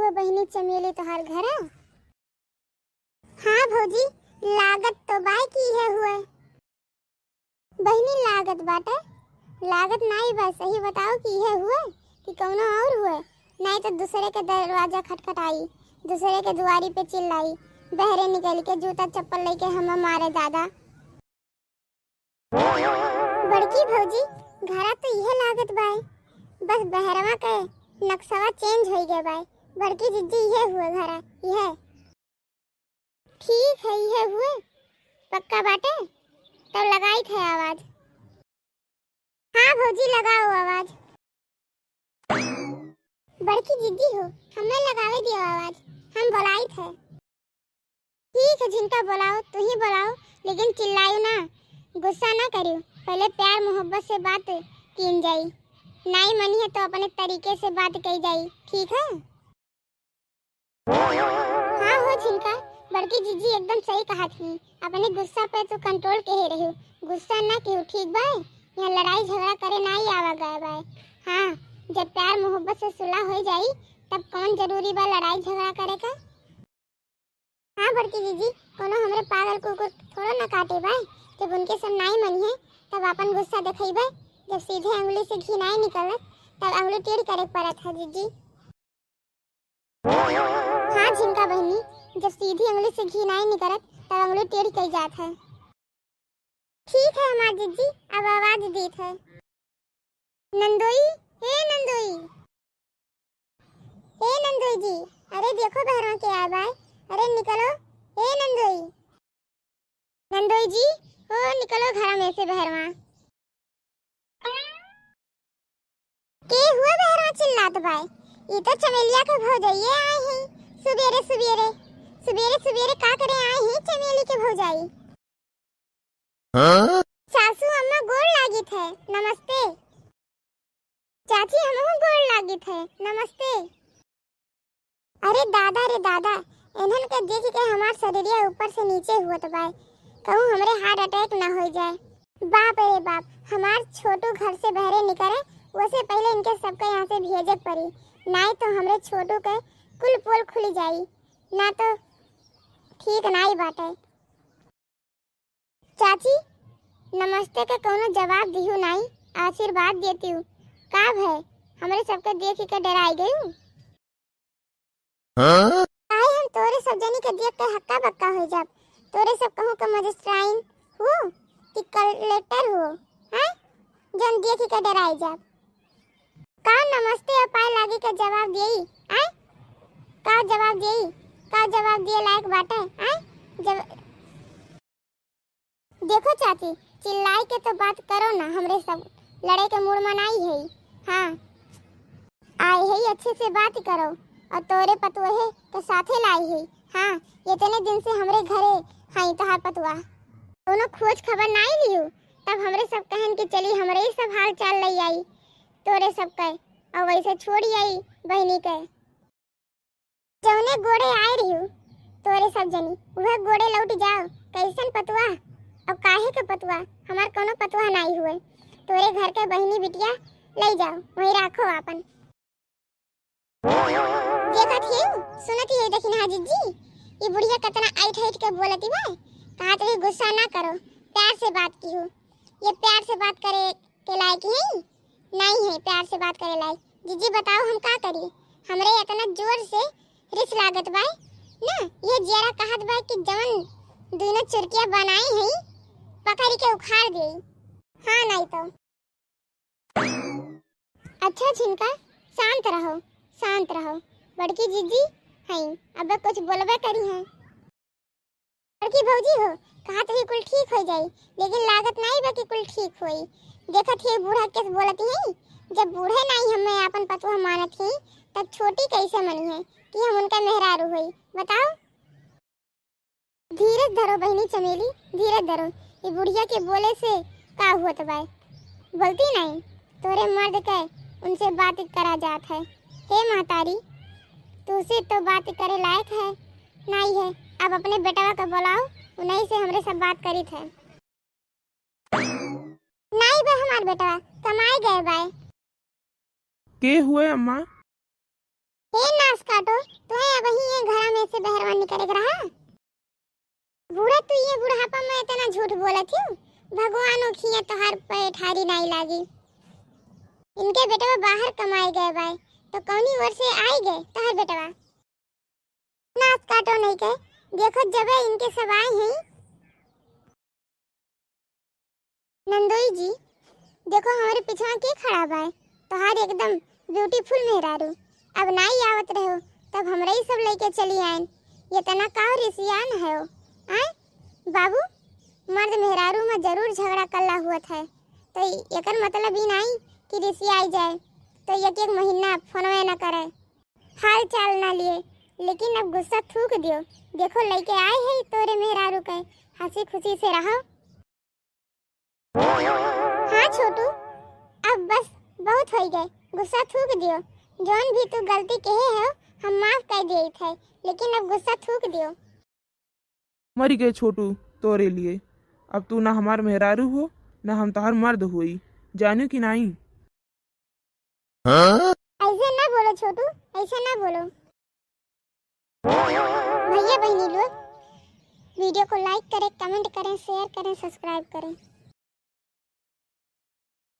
हुए बहनी चमेली तोहार घर है? हाँ भौजी, लागत तो बाई की है हुए बहनी, लागत बाटे, लागत नहीं बस सही बताओ कि है हुए कि कौनो और हुए, नहीं तो दूसरे के दरवाजा खटखटाई, दूसरे के दुआरी पे चिल्लाई, बहरे निकल के जूता चप्पल लेके हम मारे दादा। बड़की भौजी, घरा तो यह लागत बाई, बस बहरवा के नक्शा चेंज हो गया बाई। बड़की जिज्जी यह हुए घरा, यह ठीक है, यह हुए पक्का बाटे, तब लगाई थे आवाज। हाँ भौजी, लगाओ आवाज। बड़की जिज्जी हो, हमें लगावे दियो आवाज, हम बुलाई थे। ठीक है झिनका, बुलाओ, तू ही बुलाओ, लेकिन चिल्लायो ना, गुस्सा ना करियो, पहले प्यार मोहब्बत से बात की जाई, नहीं मनी है तो अपने तरीके से बात कही जाई, ठीक है? हाँ हो झिनका, बड़की जीजी एकदम सही कहा थी, अपने गुस्सा पे तो कंट्रोल के ही रहियो, गुस्सा ना कियो, ठीक बाय? यहाँ लड़ाई झगड़ा करे ना ही आवा गए बाय। हाँ, जब प्यार मोहब्बत से सुलह हो जाई तब कौन जरूरी बा लड़ाई झगड़ा करे का? हाँ बड़की जीजी, कोनो हमरे पागल कुकुर थोड़ा ना काटे बाय, जब उनके सब नहीं मनी है तब अपन गुस्सा दिखाइबे, जब सीधे अंगुली से घी नहीं निकलत तब अंगुली टेढ़ करे पड़त है जीजी। हाँ झिनका बहनी, जब सीधी अंगुली से घी नहीं निकलत तब अंगुली टेढ़ी कई जात है। ठीक है हमार जीजी, अब आवाज देत है। नंदोई, हे नंदोई, हे नंदोई जी, अरे देखो बहरों के आ बाय, अरे निकलो, हे नंदोई, नंदोई जी, हो निकलो घर में से बहरवा। के हुआ बहरवा चिल्लात बाय, ये तो चमेलिया के भौजाई आए हैं, सुबेरे सुबेरे सुबेरे सुबेरे का करे आए हैं चमेली के भौजाई। हाँ? सासू अम्मा गोड़ लागी थे, नमस्ते। चाची हमहु गोड़ लागी थे, नमस्ते। अरे दादा, इन्हन के देख के हमार शरीरिया ऊपर से नीचे हुआ बाय, कहूँ हमरे हार्ट अटैक ना हो जाए। बाप रे बाप, हमार छोटू घर से बहरे निकले उससे पहले इनके सबके यहाँ से भेजे पड़ी, नहीं तो हमरे छोटू के कुल पोल खुल जाई, ना तो ठीक नहीं बाटे। चाची नमस्ते का कोनो जवाब दिहू नहीं, आशीर्वाद देती हूँ, का भय हमरे सबके देख के डराई गई हूँ? हाँ? हम तोरे सब जनी के देख के हक्का बक्का हो जाब, तोरे सब कहूँ के मजिस्ट्राइन हो कि कलेक्टर हो, हैं? जन देख के डराई जाब, का नमस्ते और पाए लागी का जवाब देई, हैं? का जवाब देई, का जवाब दिए लायक बाटे, हैं? जब देखो चाची, चिल्लाई के तो बात करो ना, हमरे सब लड़े के मूड मनाई है। हाँ आए है अच्छे से बात करो, और तोरे पतुहे के साथे लाई है। हाँ, इतने दिन से हमरे घरे हाई तोहार पतुआ, दोनों खोज खबर नहीं लियो, तब हमरे सब कहन कि चली हमरे ही सब हाल चाल ले आई तोरे सब के, और वैसे छोड़ी आई बहनी के, जौने गोड़े आए रही तोरे सब जनी वह गोड़े लौट जाओ, कैसन पतुआ, अब काहे के पतुआ, हमार कोनो पतुआ नहीं हुए, तोरे घर के बहनी बिटिया ले जाओ, वहीं रखो अपन। देखत ही सुनत ही देखिन हाजी जी, ये बुढ़िया कितना आइट हाइट के बोलती बा, कहा तो गुस्सा ना करो, प्यार से बात की हो, ये प्यार से बात करे के लायक है नहीं है, प्यार से बात करे लायक। जीजी बताओ हम का करी, हमरे इतना जोर से रिस लागत बा ना, ये जरा कहत बा कि जवन दोनों चुरकिया बनाई है पकड़ के उखाड़ दे। हाँ नहीं तो अच्छा झिनका, शांत रहो शांत रहो, बड़की जीजी हैं, अब कुछ बोलबे करी है। बड़की भौजी हो, कहा तो कुल ठीक हो जाई, लेकिन लागत नहीं बा कि कुल ठीक होई, देखत ही बूढ़ा के बोलती है, जब बूढ़े नहीं हमें अपन पतुआ मानत ही तब छोटी कैसे मनी है कि हम उनका मेहरारू होई, बताओ। धीरज धरो बहनी चमेली, धीरज धरो, ये बुढ़िया के बोले से का हुआ तो बाय, बोलती नहीं, तोरे मर्द के उनसे बात करा जात है, हे महतारी तुझसे तो बात करे लायक है नहीं है, अब अपने बेटा को बुलाओ, उन्हीं से हमरे सब बात करी थे। नहीं बे हमार बेटा कमाई गए बाय। के हुए अम्मा? हे नाश का काटो तो है अब ही ये घर में से बहरवा निकले रहा। बूढ़ा तू ये बुढ़ापा में इतना झूठ बोला थी। भगवान ओखिया तोहार पे ठारी नहीं लागी। इनके बेटवा बाहर कमाए गए भाई तो कौनी ओर से आई गए तोहार बेटवा। नाच काटो नहीं के देखो जब इनके सब आए हैं। नंदोई जी देखो हमारे पीछे के खड़ा बा तोहार एकदम ब्यूटीफुल मेहरारू। अब नहीं आवत रहो तब हमरा ही सब लेके चली आएन। ये तना का रिसियान है ओ आए बाबू। मर्द मेहरारू में जरूर झगड़ा कल्ला हुआ था तो एकर मतलब ही नहीं कि ऋषि आई जाए तो एक एक महीना फोनवे न करे हाल चाल ना लिए। लेकिन अब गुस्सा थूक दियो। देखो लेके आए है तोरे मेहरारू के हंसी खुशी से रहो। हाँ छोटू अब बस बहुत हो गए गुस्सा थूक दियो। जौन भी तू गलती कहे हो हम माफ कर दिए थे लेकिन अब गुस्सा थूक दियो। मरी गए छोटू तोरे लिए। अब तू ना हमार मेहरारू हो ना हम तोहर मर्द हुई जानू कि नहीं। ऐसे ना बोलो छोटू ऐसे ना बोलो। भैया बहनी लोग वीडियो को लाइक करें कमेंट करें शेयर करें सब्सक्राइब करें।